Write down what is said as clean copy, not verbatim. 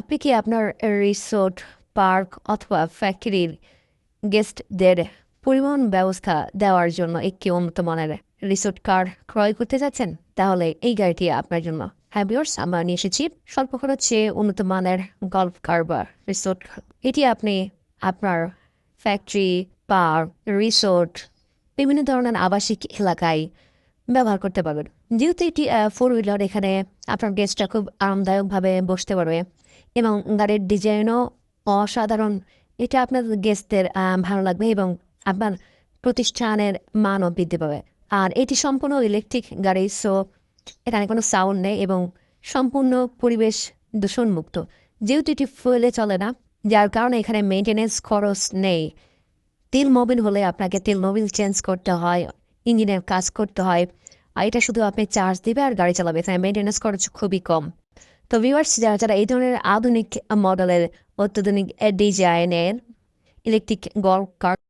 আপনি কি আপনার রিসোর্ট, পার্ক অথবা ফ্যাক্টরির গেস্টদের পরিবহন ব্যবস্থা দেওয়ার জন্য একটি উন্নত মানের রিসোর্ট কার ক্রয় করতে যাচ্ছেন? তাহলে এই গাড়িটি আপনার জন্য। হ্যাঁ ভিউয়ার্স, আমরা নিয়ে এসেছি স্বল্প খরচে উন্নত মানের গল্ফ কার বা রিসোর্ট। এটি আপনি আপনার ফ্যাক্টরি, পার্ক, রিসোর্ট, বিভিন্ন ধরনের আবাসিক এলাকায় ব্যবহার করতে পারবেন। যেহেতু এটি ফোর হুইলার, এখানে আপনার গেস্টরা খুব আরামদায়কভাবে বসতে পারবে এবং গাড়ির ডিজাইনও অসাধারণ। এটা আপনার গেস্টদের ভালো লাগবে এবং আপনার প্রতিষ্ঠানের মানও বৃদ্ধি পাবে। আর এটি সম্পূর্ণ ইলেকট্রিক গাড়ি, সো এখানে কোনো সাউন্ড নেই এবং সম্পূর্ণ পরিবেশ দূষণমুক্ত। যেহেতু এটি ফুয়েলে চলে না, যার কারণে এখানে মেনটেন্যান্স খরচ নেই। তেল মোবিল হলে আপনাকে তেল মোবিল চেঞ্জ করতে হয়, ইঞ্জিনের কাজ করতে হয়। আর এটা শুধু আপনি চার্জ দিবে আর গাড়ি চালাবে, এখানে মেনটেন্যান্স খরচ খুবই কম। তো ভিউয়ার্স, যারা যারা এই ধরনের আধুনিক মডেলের অত্যাধুনিক ডিজাইনের ইলেকট্রিক গল্ফ কার